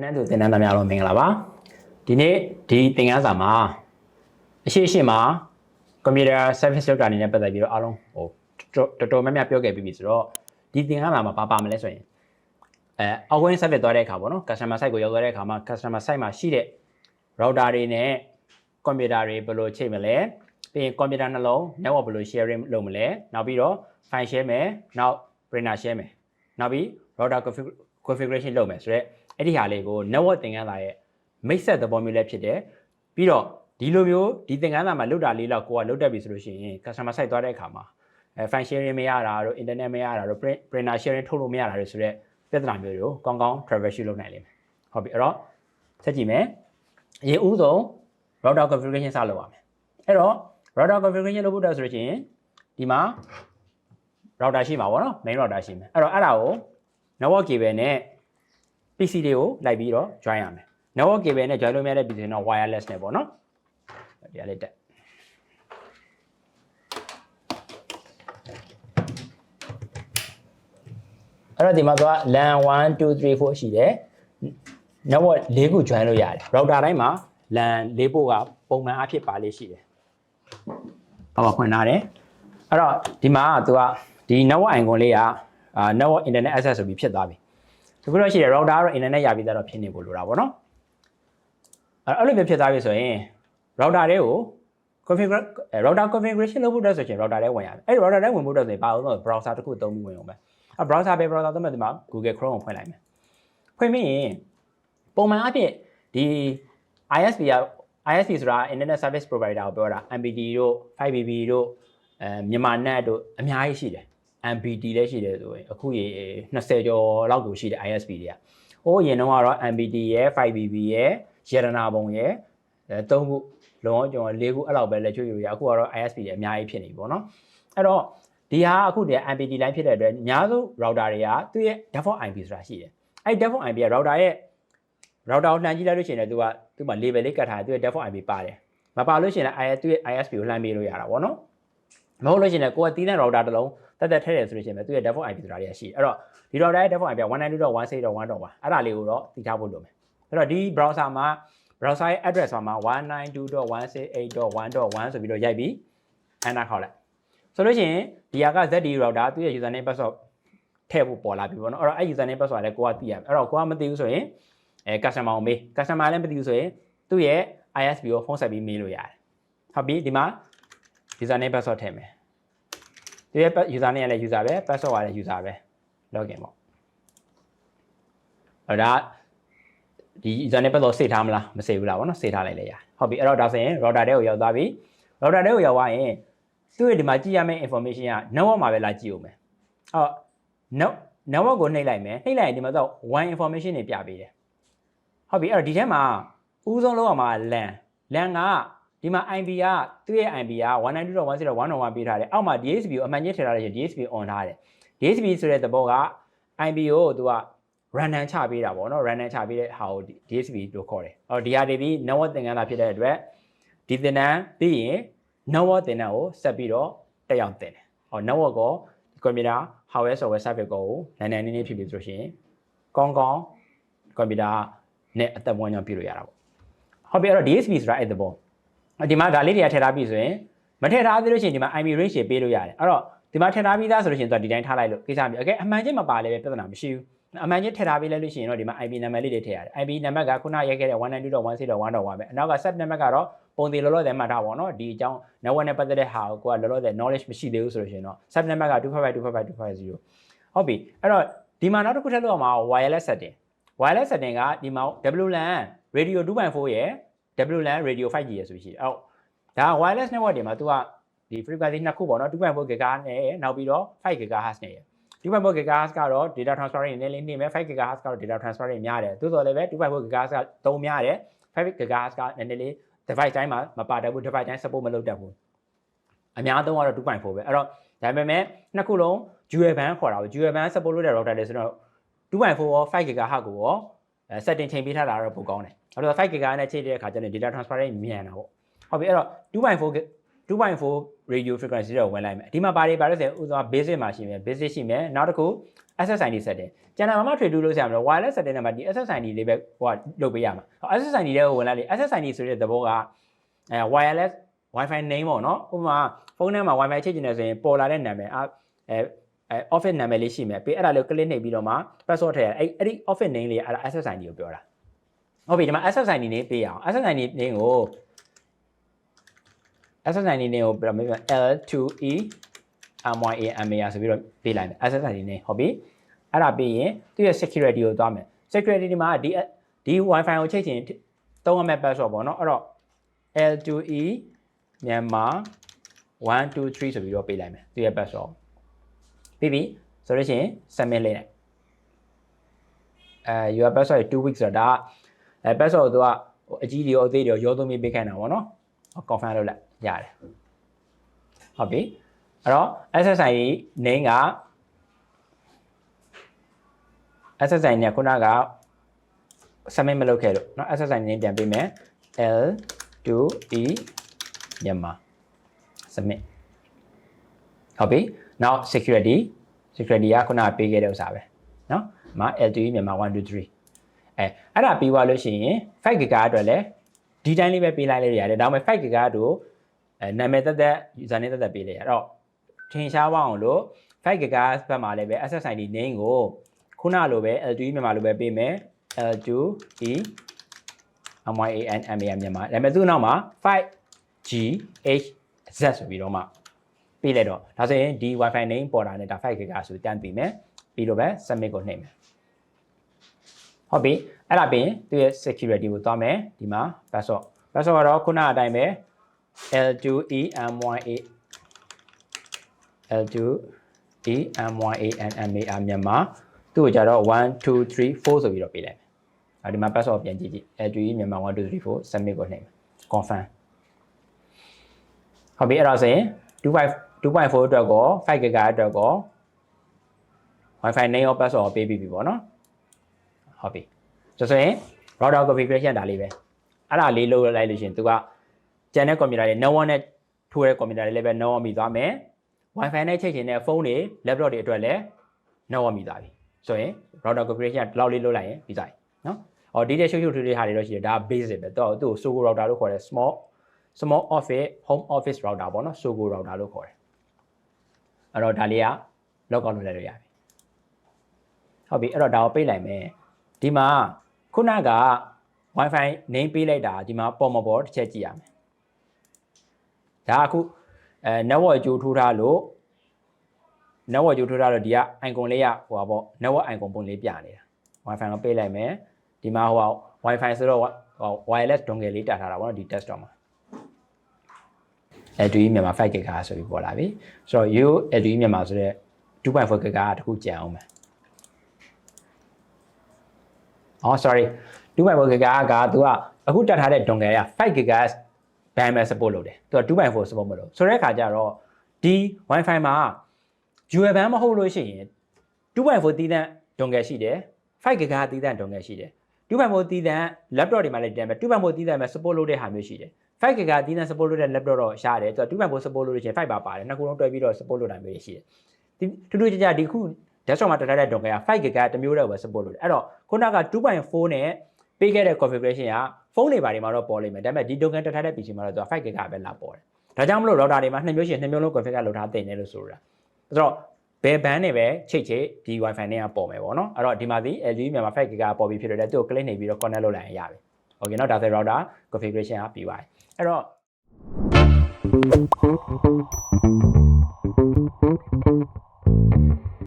တင်းနဲ့သူတင်းနဲ့သားများလုံးမင်္ဂလာပါဒီနေ့ဒီသင်ခန်းစာမှာအရှိမှာ computer service လောက်တာအနေနဲ့ပတ်သက်ပြီးတော့အားလုံးတော်တော်များများပြောခဲ့ပြီးပြီဆိုတော့ဒီသင်ခန်းစာမှာပါမလဲဆိုရင်outgoing service သွားတဲ့အခါပေါ့နော် customer site ကိုရောက်သွားတဲ့အခါမှာ customer site မှာရှိတဲ့ router တွေနဲ့ computer တွေဘယ်လိုချိန်မလဲပြီးရင် computer နှလုံး network ဘယ်လို sharing လုပ်မလဲနောက်ပြီးတော့ file share မယ်နောက် printer share မယ်နောက်ပြီး router configuration လုပ်မယ်ဆိုတော့အဲ့ဒီဟာလေးကို network သင်ခန်းစာရဲ့မိတ်ဆက်သဘောမျိုးလည်းဖြစ်တယ်ပြီးတော့ဒီလိုမျိုးဒီသင်ခန်းစာမှာလုပ်တာလေးတော့ကိုကလုပ်တတ်ပြီဆိုလို့ရှိရင် customer site သွားတဲ့အခါမှာfile sharing မရတာတို့ internet မရတာတို့ printer sharing ထုတ်လို့မရတာတို့ဆိုတော့ပြဿနာမျိုးတွေကိုကောင်းကောင်း troubleshoot လုပ်နိုင်လိမ့်မယ်ဟုတ်ပြီအဲ့တော့ဆက်ကြည့်မယ်အရင်ဦးဆုံး router configuration စလုပ်ရမယ်အဲ့တော့ router configuration လုပ်ဖို့တက်ဆိုလို့ရှိရင်ဒီမှာ router ရှိမှာပေါ့နော် main router ရှိမယ်အဲ့တော့အဲ့ဒါကို network cable နဲ့ PC တွေကိုလိုက်ပြီးတော့ join ရမယ် network cable နဲ့ join လုပ်ရတဲ့ PC တော့ wireless နဲ့ပေါ့နော်ဒီအလေးတက်အဲ့တော့ဒီမှာသွား LAN 1 2 3 4ရှိတယ် network ၄ခု join လို့ရတယ် router တိုင်းမှာ LAN ၄ပို့ကပုံမှန်အဖြစ်ပါလေးရှိတယ်ဘာဖွင့်ထားတယ်အဲ့တော့ဒီမှာသူကဒီ network icon လေးကnetwork internet access ဆိုပြီးဖြစ်သွားပြီဒီလိုရှိတယ် router ကတော့ internet ရပြီးသားတော့ဖြစ်နေဖို့လိုတာပေါ့နော်အဲ့လိုမျိုးဖြစ်သွားပြီဆိုရင် router တွေကို router configuration လုပ်ဖို့တက်ဆိုရင် router ထဲဝင်ရတယ်အဲ့ဒီ router ထဲဝင်ဖို့တက်ဆိုရင်ဘာလို့လဲ browser တစ်ခုသုံးပြီးဝင်အောင်ပဲbrowser သုံးမယ်ဒီမှာ Google Chrome ကိုဖွင့်လိုက်မယ်ဖွင့်ပြီးရင်ပုံမှန်အဖြစ်ဒီ ISP ဆိုတာ Internet Service Provider ကိုပြောတာ MPT တို့ 5BB တို့မြန်မာ net တို့အများကြီးရှိတယ် MPT လည်းရှိတယ်ဆိုရင်အခုရေ20ကျော်လောက်ကိုရှိတယ် ISP တွေကဟိုအရင်တော့ကတော့ MPT ရဲ့ 5BB ရဲ့ရတနာပုံရဲ့3ခုလုံးဝကျွန်တော်4ခုအဲ့လောက်ပဲလက်ချွေရအခုကတော့ ISP တွေအများကြီးဖြစ်နေပြီပေါ့နော်အဲ့တော့ဒီဟာအခုတည်း MPT line ဖြစ်တဲ့အတွက်အများဆုံး router တွေကသူ့ရဲ့ default IP ဆိုတာရှိတယ်အဲ့ default IP က router ကိုလှမ်းကြည့်လိုက်လို့ရှိရင်လည်းသူမှာ label လေးကတ်ထားတယ်သူရဲ့ default IP ပါတယ်မပါလို့ရှိရင်လည်းသူ့ရဲ့ ISP ကိုလှမ်းပေးလို့ရတာပေါ့နော်မဟုတ်လို့ရှိရင်လည်းကိုကတီးတဲ့ router တစ်လုံးတက်ထည့်တယ်ဆိုလို့ရှိရင်သူ့ရဲ့ default IP ဆိုတာတွေရှိအဲ့တော့ဒီ router ရဲ့ default IP က 192.168.1.1အဲ့ဒါလေးကိုတော့တည်ထားဖို့လိုမယ်အဲ့တော့ဒီ browser မှာ browser ရဲ့ address မှာ 192.168.1.1 ဆိုပြီးတော့ရိုက်ပြီး enter ခေါက်လိုက်ဆိုလို့ရှိရင်ဒီဟာက ZD router သူ့ရဲ့ username password ထည့်ဖို့ပေါ်လာပြီပေါ့နော်အဲ့တော့အဲ့ username password လည်းကိုကသိရမယ်အဲ့တော့ကိုကမသိဘူးဆိုရင်customer ကိုမေး customer လည်းမသိဘူးဆိုရင်သူ့ရဲ့ ISP ကိုဖုန်းဆက်ပြီးမေးလို့ရတယ်ဟုတ်ပြီဒီမှာ username password ထည့်မယ်သူရဲ့ username ကလည်း user ပဲ password ကလည်း user ပဲ login ပေါ့အဲ့ဒါဒီ username password စေထားမလားမစေဘူးလားဗောနော်စေထားလိုက်လေရဟုတ်ပြီအဲ့တော့ဒါဆိုရင် router ထဲကိုရောက်သွားပြီ router ထဲကိုရောက်သွားရင်သူ့ရဲ့ဒီမှာကြည့်ရမယ့် information က network မှာပဲလာကြည့်ဦးမယ်အော် network ကိုနှိပ်လိုက်မယ်နှိပ်လိုက်ရင်ဒီမှာတော့ one information တွေပြပေးတယ်ဟုတ်ပြီအဲ့တော့ဒီထဲမှာဦးဆုံးလောက်အောင်မှာ LAN ကဒီမှာ IP ကသူ့ရဲ့ IP က 192.168.1.1 ပေးထားတယ်အောက်မှာ DHCP ကိုအမှန်ကြီးထည့်ထားတယ် DHCP on ထားတယ် DHCP ဆိုတဲ့သဘောက IP ကိုသူက random ချပေးတာပေါ့နော် random ချပေးတဲ့ဟာကို DHCP လို့ခေါ်တယ်အော်ဒီဟာတွေပြီး network သင်ခန်းစာဖြစ်တဲ့အတွက်ဒီသင်တန်းပြီးရင် network သင်တန်းကိုဆက်ပြီးတော့တက်ရောက်တင်တယ်ဟော network ကို computer hardware software service ကိုနိုင်နိုင်နေဖြစ်ပြီဆိုရှင်ကောင်းကောင်း computer နဲ့အသက်မွေးကြောင်းပြုလို့ရတာပေါ့ဟုတ်ပြီအဲ့တော့ DHCP ဆိုတာအဲ့သဘောဒီမှာဒါလေးတွေကထည့်ထားပြီဆိုရင်မထည့်ထားသေးလို့ရှိရင်ဒီမှာ IP range တွေပေးလို့ရတယ်အဲ့တော့ဒီမှာထည့်ထားပြီးသားဆိုလို့ရှိရင်သူကဒီတိုင်းထားလိုက်လို့ကိစ္စမရှိဘူး okay အမှန်ချင်းမပါလည်းပဲပြဿနာမရှိဘူးအမှန်ချင်းထည့်ထားပြီးလဲလို့ရှိရင်တော့ဒီမှာ IP နံပါတ်လေးတွေထည့်ရတယ် IP နံပါတ်ကခုနရိုက်ခဲ့တဲ့ 192.168.1.1 ပဲအနောက်က sub နံပါတ်ကတော့ပုံသေးလောလောဆယ်မှတ်ထားပါတော့ဒီအကြောင်း network နဲ့ပတ်သက်တဲ့ဟာကိုလောလောဆယ် knowledge မရှိသေးဘူးဆိုလို့ရှိရင်တော့ sub နံပါတ်က 255.255.250 ဟုတ်ပြီအဲ့တော့ဒီမှာနောက်တစ်ခုထပ်လို့အောင်မှာ wireless setting ကဒီမှာ WLAN radio 2.4 ရဲ့ WLAN radio 5G ရဲ့ဆိုရှိတယ်အဲ့ဒါ wireless network တွေမှာသူကဒီ frequency နှစ်ခုပေါ့နော် 2.4 GHz နဲ့နောက်ပြီးတော့5 GHz နဲ့2.4 GHz ကတော့ data transfer ရင်းနဲ့လေးနေမယ်5 GHz ကတော့ data transfer ရင်းများတယ်သို့တော်လည်းပဲ2.4 GHz ကသုံးများတယ်5 GHz ကနည်းနည်းလေး device တိုင်းမှာမပါတတ်ဘူး device တိုင်း support မလုပ်တတ်ဘူးအများသုံးကတော့ 2.4 ပဲအဲ့တော့ဒါပေမဲ့နှစ်ခုလုံး dual band ခေါ်တာပေါ့ dual band support လုပ်တဲ့ router တွေဆိုတော့ 2.4 ရော5 GHz ကိုရောsetting ချိန်ပေးထားတာတော့ပိုကောင်းတယ်အဲ့တော့5 GHz နဲ့ချိန်တဲ့အခါကျရင် data transfer ရင်းမြန်တာပေါ့ဟုတ်ပြီအဲ့တော့ 2.4 radio frequency တော့ဝင်လိုက်မယ်ဒီမှာပါလို့ဆိုရင်ဥပမာ basic မှာရှိမယ် basic ရှိမယ်နောက်တစ်ခု SSID setting ကျန်တာမှထွေတူလို့ဆရာမလို့ wireless setting နဲ့မှာဒီ SSID လေးပဲဟိုကလုပ်ပေးရမှာ SSID တွေကိုဝင်လာလေ SSID ဆိုတဲ့သဘောကwireless Wi-Fi name ပေါ့နော်ဥပမာဖုန်းထဲမှာ Wi-Fi ချိတ်ချင်တယ်ဆိုရင်ပေါ်လာတဲ့နာမည်office နာမည်လေးရှိမယ်ပြီးအဲ့ဒါလေးကို click နှိပ်ပြီးတော့မှ password ထည့်ရအဲ့ဒီ office name လေးအဲ့ဒါ SSID ကိုပြောတာဟုတ်ပြီဒီမှာ SSID name ပေးရအောင် SSID name ကို SSID name ကိုပြမယ် L2E MYAMA ဆိုပြီးတော့ပေးလိုက်မယ် SSID name ဟုတ်ပြီအဲ့ဒါပြီးရင်သူ့ရဲ့ security ကိုသွားမယ် security ဒီမှာဒီ Wi-Fi ကိုချိတ်ချင်သုံးရမယ့် password ပေါ့နော်အဲ့တော့ L2E Myanmar 123ဆိုပြီးတော့ပေးလိုက်မယ်သူ့ရဲ့ password ပြီးပြီဆိုလို့ရှိရင် submit လေးလိုက်your password 2 weeks ဆိုတာpassword ကိုသူကအကြီးတွေရောအသေးတွေရောသုံးပြီးပေးခိုင်းတာပေါ့နော် confirm လုပ်လိုက်ရတယ်ဟုတ်ပြီအဲ့တော့ SSI name က SSI နဲ့ခုနက submit မလုပ်ခဲ့လို့เนาะ SSI name ပြန်ပေးမယ် L2E Myanmar submit ဟုတ်ပြီ now security ကခုနကပေးခဲ့တဲ့ဥစ္စာပဲเนาะမှာ L2E Myanmar 123အဲ့ဒါပြီးသွားလို့ရှိရင် 5GB အတွက်လည်းဒီတိုင်းလေးပဲပေးလိုက်လို့ရတယ်ဒါပေမဲ့ 5GB တို့နာမည်သက်သက် user name သက်သက်ပေးလိုက်ရတော့ထင်ရှားပါအောင်လို့ 5GB ဘက်မှာလည်းပဲ SSID name ကိုခုနလိုပဲ L2E Myanmar လိုပဲပေးမယ် L2E MYANMA မြန်မာဒါပေမဲ့သူ့နောက်မှာ 5GHZ ဆိုပြီးတော့မှပေးလိုက်တော့ဒါဆိုရင်ဒီ Wi-Fi name ပေါ်တာနဲ့ဒါ 5GB ဆိုတန်းပြီးမယ်ပြီးတော့ပဲ submit ကိုနှိပ်မယ်ဟုတ်ပြီအဲ့ဒါပြီးရင်သူရဲ့ security ကိုသွားမယ်ဒီမှာ password ကတော့ခုနအတိုင်းပဲ L2E MYANMA မြန်မာသူ့ကိုကြတော့1 2 3 4ဆိုပြီးတော့ပေးလိုက်မယ်ဒီမှာ password ပြန်ကြည့် L2E မြန်မာ1 2 3 4 submit ကိုနှိပ်မယ် confirm ဟုတ်ပြီအဲ့ဒါဆိုရင် 2.4 အတွက်ကော 5GB အတွက်ကော Wi-Fi name ရော password ရောပေးပြီးပြီပေါ့နော်ဟုတ်ပြီဆိုရင် router configuration ဒါလေးပဲအဲ့ဒါလေးလုပ်လိုက်လို့ရှိရင်သူကကျန်တဲ့ computer တွေ network နဲ့ထိုးတဲ့ computer တွေလည်းပဲ network မိသွားမယ် Wi-Fi နဲ့ချိတ်ချင်တဲ့ဖုန်းတွေ laptop တွေအတွက်လည်း network မိသွားပြီဆိုရင် router configuration ဒီလောက်လေးလုပ်လိုက်ရင်ပြီးသွားပြီနော်ဒီတဲ့ရှုပ်ထွေးတွေဟာတွေတော့ရှိတယ်ဒါ basic ပဲသူ့ကို Sogo router လို့ခေါ်တယ် small office home office router ပေါ့နော် Sogo router လို့ခေါ်တယ်အဲ့တော့ဒါလေးက log out လုပ်လိုက်လို့ရပြီဟုတ်ပြီအဲ့တော့ဒါကိုပိတ်လိုက်မယ်ဒီမှာခုနက Wi-Fi name ပေးလိုက်တာဒီမှာပေါ်မပေါ်တစ်ချက်ကြည့်ရမယ်ဒါအခုnetwork အကျိုးထိုးထားလို့ဒီက icon လေးကဟိုပါပေါ့ network icon ပုံလေးပြနေတာ Wi-Fi ကိုပိတ်လိုက်မယ်ဒီမှာဟို Wi-Fi ဆိုတော့ wireless dongle လေးတာထားတာပေါ့နော်ဒီ desktop မှာL2E မြန်မာ 5GB ဆိုပြီးပေါ်လာပြီဆိုတော့ L2E မြန်မာဆိုတဲ့ 2.4GB တခုကျန်အောင်မယ်sorry 2.4GB ကသူကအခုတက်ထားတဲ့ dongle က 5GB bandwidth support လုပ်တယ်သူက 2.4 support မလုပ်ဆိုတဲ့အခါကျတော့ဒီ Wi-Fi မှာ dual band မဟုတ်လို့ရှိရင် 2.4 တီးတန့် dongle ရှိတယ် 5GB တီးတန့် dongle ရှိတယ် 2.4 တီးတန့် laptop တွေမှာလည်းတန်းပဲ 2.4 တီးတန့်ပဲ support လုပ်တဲ့ဟာမျိုးရှိတယ် 5GB တီးတန့် support လုပ်တဲ့ laptop တော့ရှားတယ်သူက 2.4 support လုပ်လို့ရှိရင် 5 ပါတယ်နှစ်ခုလုံးတွဲပြီးတော့ support လုပ်တာမျိုးရှိတယ်ထူးထူးခြားခြားဒီခု desktop မှာတက်ထားတဲ့ dongle က 5GB တစ်မျိုးတည်းပဲ support လုပ်တယ်အဲ့တော့ခုနက 2.4 နဲ့ပေးခဲ့တဲ့ configuration ကဖုန်းတွေပါတယ်မှာတော့ပေါ်လိမ့်မယ်ဒါပေမဲ့ဒီ dongle တက်ထားတဲ့ PC မှာတော့သူက 5GB ပဲလာပေါ်တယ်ဒါကြောင့်မလို့ router တွေမှာနှစ်မျိုးရှိရင်နှစ်မျိုးလုံး configure လုပ်ထားတင်တယ်လို့ဆိုတာဆိုတော့ဘယ် band နဲ့ပဲချိတ်ဒီ Wi-Fi နဲ့ကပေါ်မယ်ပေါ့နော်အဲ့တော့ဒီမှာဒီ LTE မြန်မာ 5GB ပေါ်ပြီးဖြစ်တော့သူ့ကို click နှိပ်ပြီးတော့ connect လုပ်လိုက်ရင်ရပြီ okay เนาะဒါဆို router configuration ကပြီးပါတယ်အဲ့တော့